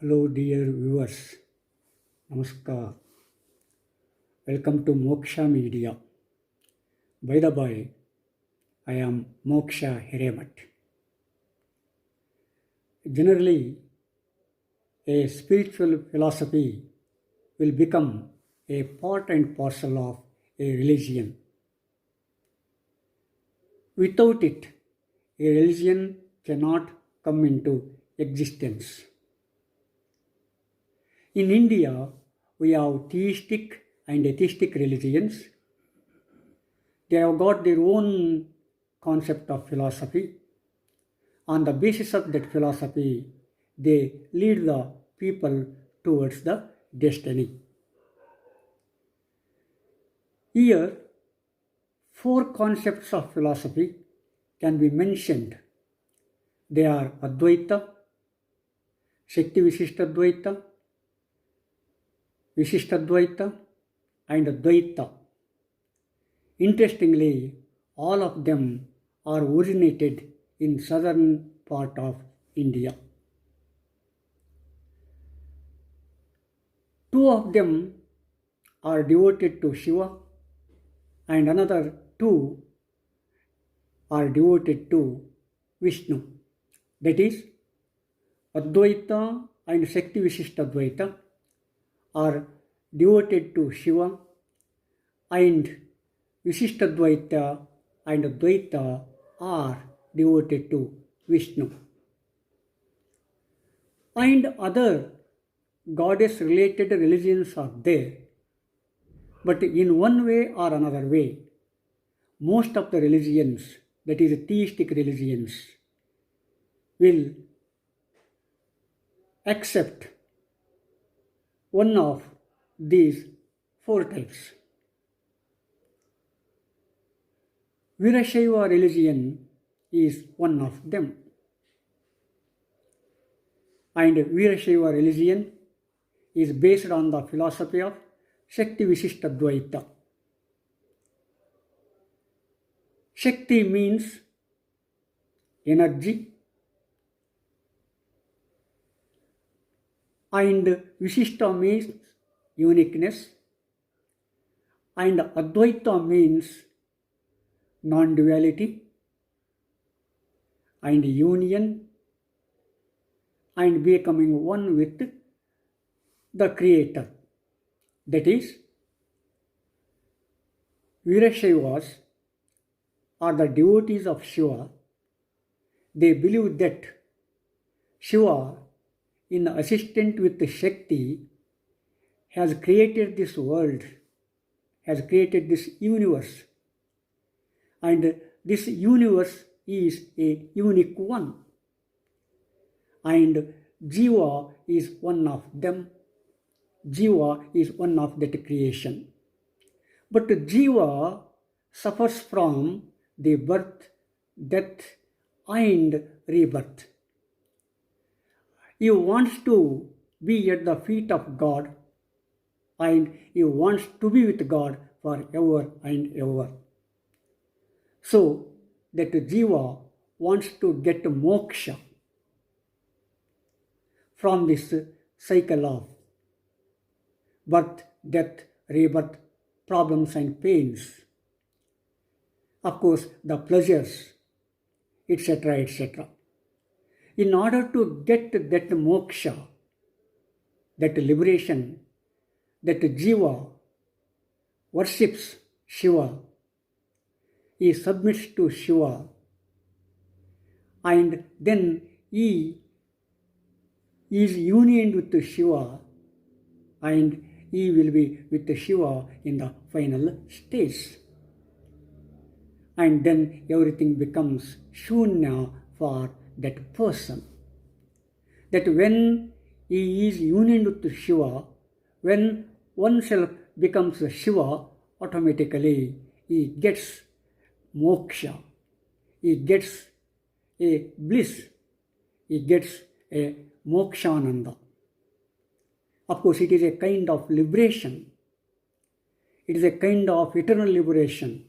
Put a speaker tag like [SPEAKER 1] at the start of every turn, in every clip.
[SPEAKER 1] Hello, dear viewers. Namaskar. Welcome to Moksha Media. By the by, I am Moksha Hiremat. Generally, a spiritual philosophy will become a part and parcel of a religion. Without it, a religion cannot come into existence. In India, we have theistic and atheistic religions. They have got their own concept of philosophy. On the basis of that philosophy, they lead the people towards the destiny. Here, four concepts of philosophy can be mentioned. They are Advaita, Shakti Vishishtadvaita, Vishishtadvaita, and Dvaita. Interestingly, all of them are originated in southern part of India. Two of them are devoted to Shiva and another two are devoted to Vishnu. That is, Advaita and Shakti Vishishtadvaita are devoted to Shiva and Vishishtadvaita and Dvaita are devoted to Vishnu. And other goddess related religions are there, but in one way or another way, most of the religions, that is theistic religions, will accept one of these four types. Veerashaiva religion is one of them. And Veerashaiva religion is based on the philosophy of Shakti Vishishtadvaita. Shakti means energy, and Vishishta means uniqueness, and Advaita means non-duality and union and becoming one with the Creator. That is, Veerashaivas are the devotees of Shiva. They believe that Shiva, in assistance with Shakti, has created this world, has created this universe. And this universe is a unique one. And Jiva is one of them. Jiva is one of that creation. But Jiva suffers from the birth, death, and rebirth. He wants to be at the feet of God, and he wants to be with God forever and ever. So that Jiva wants to get moksha from this cycle of birth, death, rebirth, problems and pains. Of course, the pleasures, etc., etc. In order to get that moksha, that liberation, that Jiva worships Shiva, he submits to Shiva, and then he is unioned with Shiva, and he will be with Shiva in the final stage. And then everything becomes shunya for that person. That when he is unioned with Shiva, when oneself becomes Shiva, automatically he gets moksha, he gets a bliss, he gets a mokshananda. Of course, it is a kind of liberation. It is a kind of eternal liberation.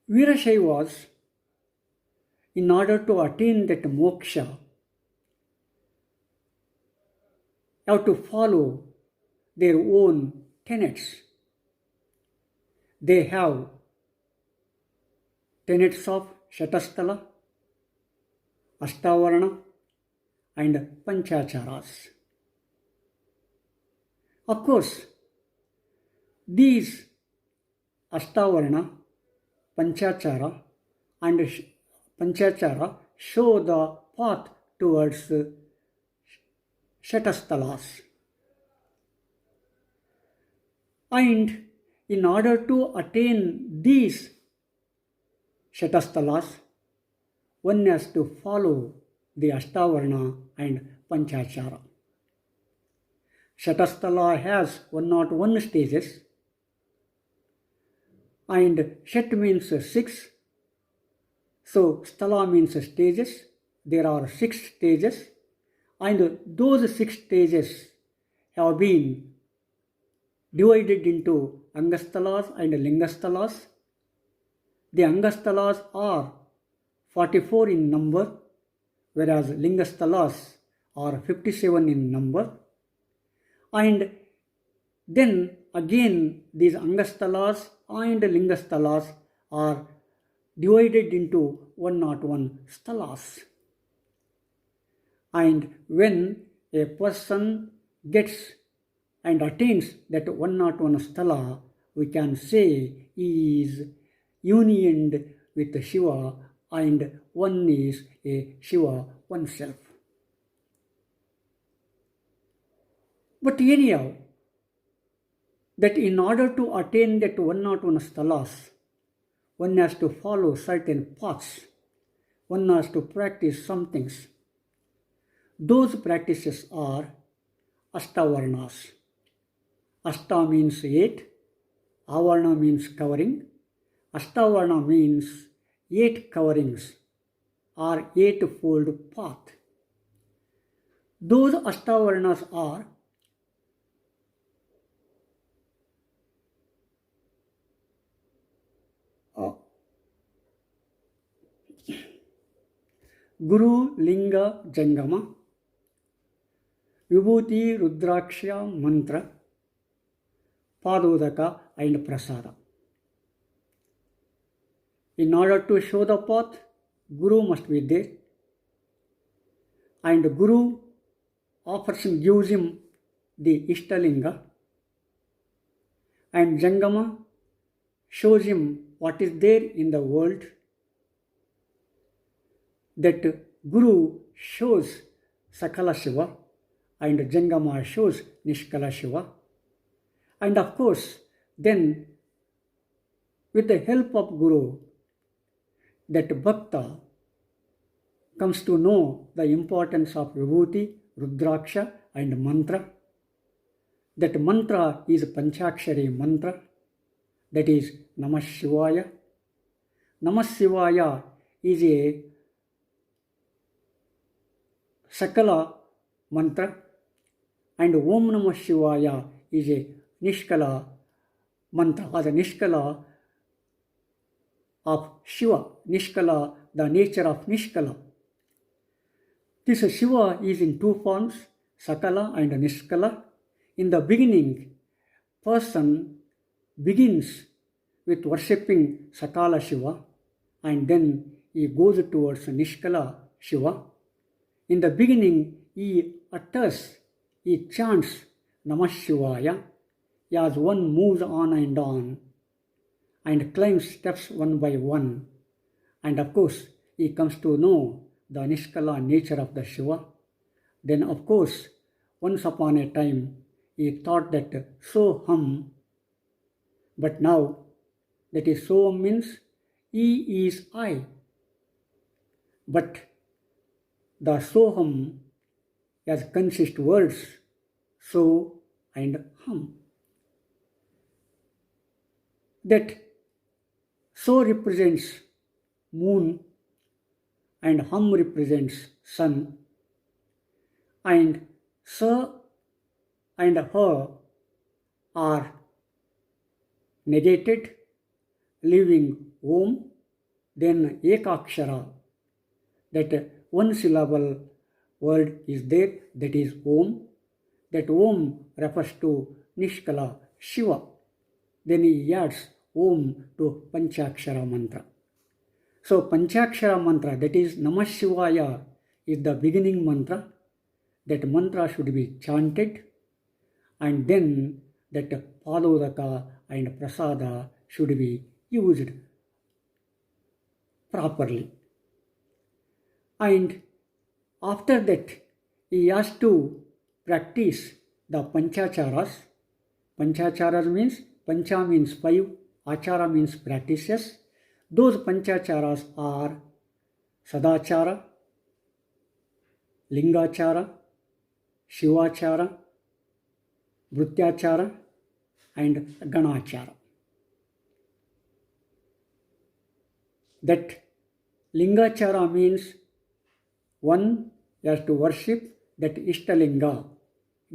[SPEAKER 1] Veerashaivas, in order to attain that moksha, have to follow their own tenets. They have tenets of Shatasthala, Ashtavarna and Panchacharas. Of course, these Ashtavarna, Panchachara and Panchachara show the path towards Shatasthalas. And in order to attain these Shatasthalas, one has to follow the Ashtavarna and Panchachara. Shatasthala has 101 stages, and Shat means 6, so Sthala means stages. There are 6 stages, and those 6 stages have been divided into Angasthalas and Lingasthalas. The Angasthalas are 44 in number, whereas Lingasthalas are 57 in number. And then again these Angasthalas and Lingasthalas are divided into 101 sthalas. And when a person gets and attains that 101 sthala, we can say he is unioned with Shiva, and one is a Shiva oneself. But anyhow, that in order to attain that 101 sthalas, one has to follow certain paths. One has to practice some things. Those practices are Ashtavarnas. Ashta means 8, Avarna means covering. Ashtavarna means 8 coverings or 8-fold path. Those Ashtavarnas are Guru, Linga, Jangama, Vibhuti, Rudraksha, Mantra, Padodaka and Prasada. In order to show the path, Guru must be there, and Guru offers and gives him the Ishtalinga, and Jangama shows him what is there in the world. That Guru shows Sakala Shiva and Jangama shows Nishkala Shiva. And of course, then with the help of Guru, that Bhakta comes to know the importance of Vibhuti, Rudraksha and Mantra. That mantra is Panchakshari mantra, that is Namah Shivaya. Namah Shivaya is a Sakala mantra, and Om Namah Shivaya is a Nishkala mantra, or the Nishkala of Shiva. Nishkala, the nature of Nishkala. This Shiva is in 2 forms, Sakala and Nishkala. In the beginning, person begins with worshipping Sakala Shiva, and then he goes towards Nishkala Shiva. In the beginning, he utters, he chants Namah Shivaya as one moves on and climbs steps one by one. And of course, he comes to know the Nishkala nature of the Shiva. Then of course, once upon a time, he thought that Soham, but now that is Soham means he is I. But the Soham has consist words So and Hum. That So represents moon and Hum represents sun, and Sa and Ha are negated, leaving Om, then Ekakshara, that one syllable word is there, that is Om, that Om refers to Nishkala Shiva. Then he adds Om to Panchakshara mantra. So Panchakshara mantra, that is Namah Shivaya, is the beginning mantra. That mantra should be chanted, and then that Palodaka and Prasada should be used properly. And after that, he has to practice the Panchacharas. Panchacharas means, Pancha means 5, Achara means practices. Those Panchacharas are Sadachara, Lingachara, Shivachara, Vrutyachara, and Ganachara. That Lingachara means one has to worship that Ishtalinga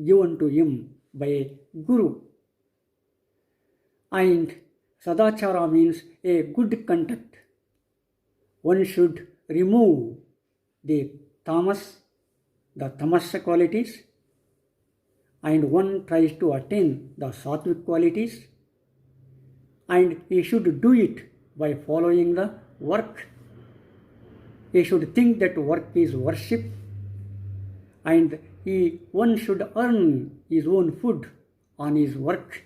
[SPEAKER 1] given to him by a Guru. And Sadachara means a good conduct. One should remove the tamasa qualities, and one tries to attain the sattvic qualities, and he should do it by following the work. He should think that work is worship, and one should earn his own food on his work.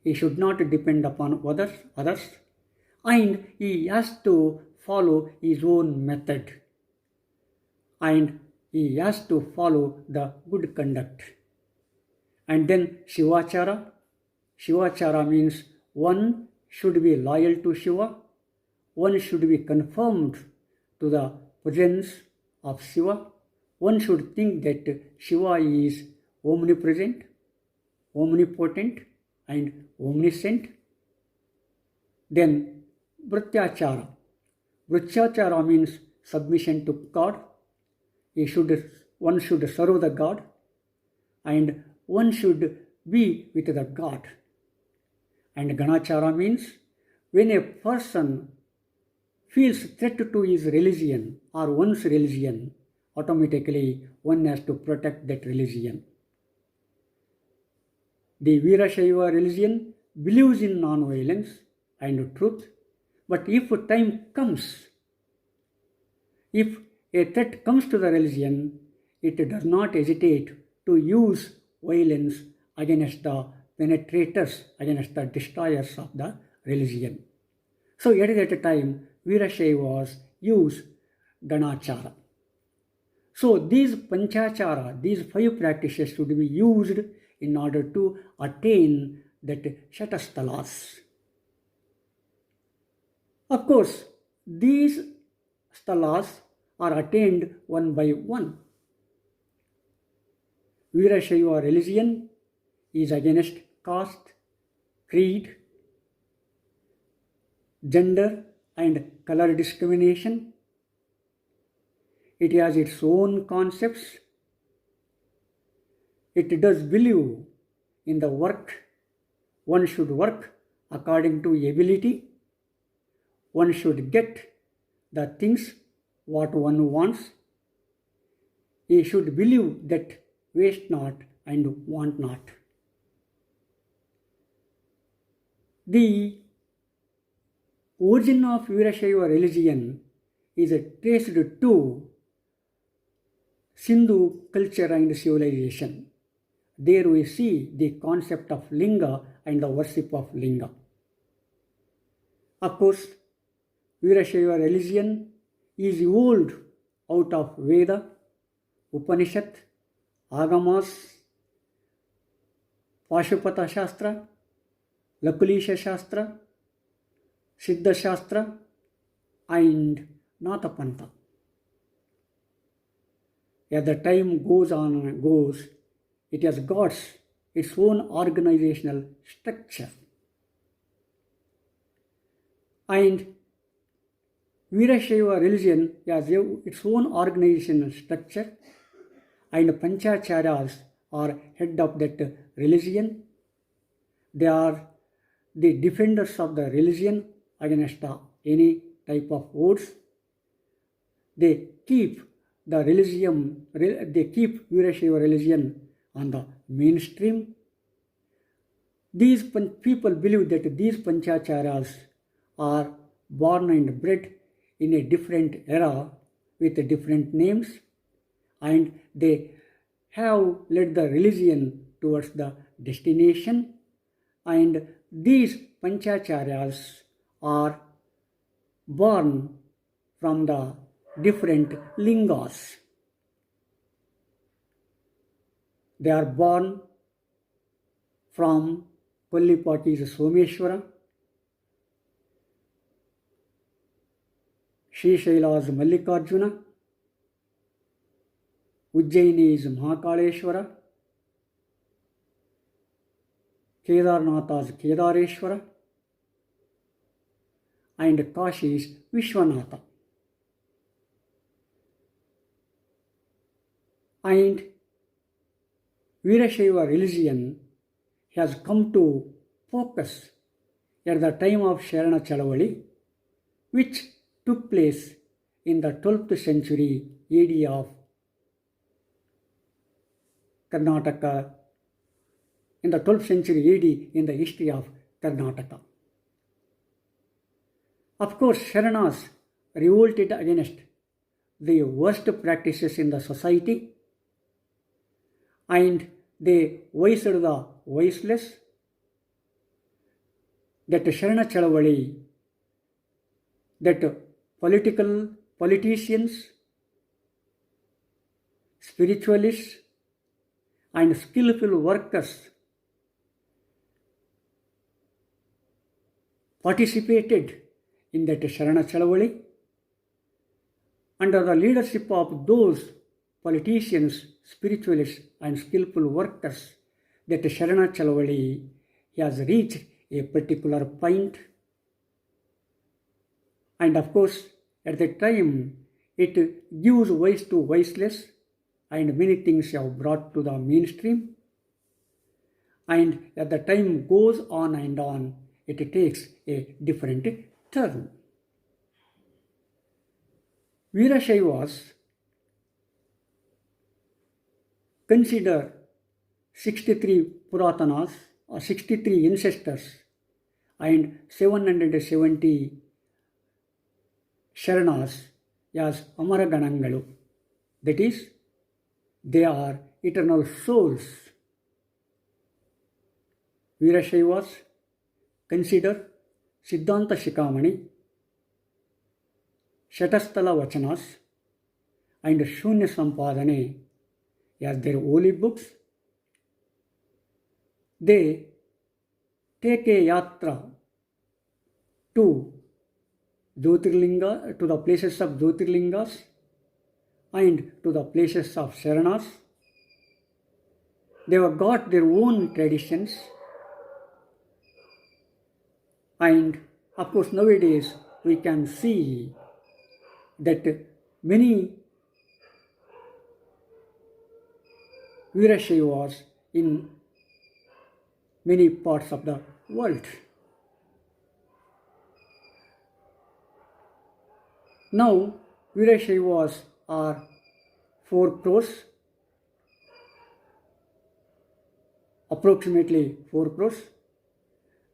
[SPEAKER 1] He should not depend upon others, and he has to follow his own method, and he has to follow the good conduct. And then Shivachara. Shivachara means one should be loyal to Shiva, one should be conformed to the presence of Shiva, one should think that Shiva is omnipresent, omnipotent, and omniscient. Then Vrutyachara. Vrutyachara means submission to God. One should serve the God, and one should be with the God. And Ganachara means when a person feels threat to his religion or one's religion, automatically one has to protect that religion. The Veerashaiva religion believes in non-violence and truth, but if time comes, if a threat comes to the religion, it does not hesitate to use violence against the penetrators, against the destroyers of the religion. So at that time, Veerashaivas use Ganachara. So these Panchachara, these 5 practices should be used in order to attain that Shatastalas. Of course, these stalas are attained one by one. Veerashaiva religion is against caste, creed, gender, and color discrimination. It has its own concepts. It does believe in the work. One should work according to ability. One should get the things what one wants. He should believe that waste not and want not. The origin of Veerashaiva religion is traced to Sindhu culture and civilization. There we see the concept of linga and the worship of linga. Of course, Veerashaiva religion is evolved out of Veda, Upanishad, Agamas, Pashupata Shastra, Lakulisha Shastra, Siddha Shastra, and Natapanta. As the time goes, it has got its own organizational structure. And Veerashaiva religion has its own organizational structure, and Panchacharyas are head of that religion. They are the defenders of the religion against any type of votes. They keep Veerashaiva religion on the mainstream. These people believe that these Panchacharyas are born and bred in a different era with different names, and they have led the religion towards the destination, and these Panchacharyas are born from the different lingas. They are born from Kollipati's Someshwara, Srishaila's Mallikarjuna, Ujjaini's Mahakaleshwara, Kedarnath's Kedareshwara, and Kashi's Vishwanatha. And Veerashaiva religion has come to focus at the time of Sharana Chalavali, which took place in the 12th century AD of Karnataka, in the 12th century AD in the history of Karnataka. Of course, Sharanas revolted against the worst practices in the society, and they voiced the voiceless. That Sharana Chalavali, that politicians, spiritualists, and skillful workers participated in that Sharana Chalavali under the leadership of those politicians, spiritualists, and skillful workers. That Sharana Chalavali has reached a particular point, and of course at that time it gives voice to voiceless, and many things have brought to the mainstream, and as the time goes on and on, it takes a different turn. Veerashaivas consider 63 Puratanas or 63 ancestors and 770 Sharanas as Amaraganangalu. That is, they are eternal souls. Veerashaivas consider Siddhanta Shikamani, Shatasthala Vachanas, and Shunya Sampadane as their holy books. They take a yatra to Jyotirlinga, to the places of Jyotirlingas and to the places of Sharanas. They have got their own traditions, and of course nowadays we can see that many Veerashaivas in many parts of the world. Now Veerashaivas are 4 crores, approximately 4 crores.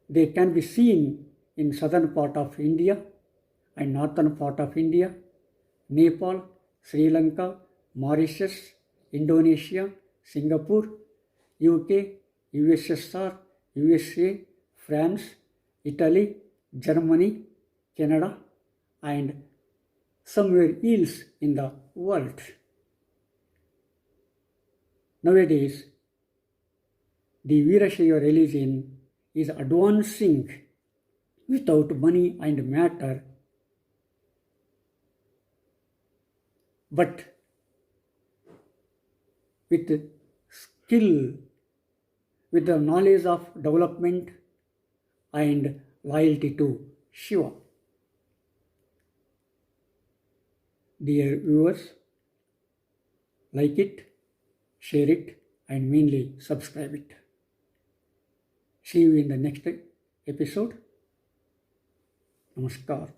[SPEAKER 1] They can be seen in southern part of India and northern part of India, Nepal, Sri Lanka, Mauritius, Indonesia, Singapore, UK, USSR, USA, France, Italy, Germany, Canada, and somewhere else in the world. Nowadays, the Veerashaiva religion is advancing without money and matter, but with skill, with the knowledge of development and loyalty to Shiva. Dear viewers, like it, share it, and mainly subscribe it. See you in the next episode. Namaskar.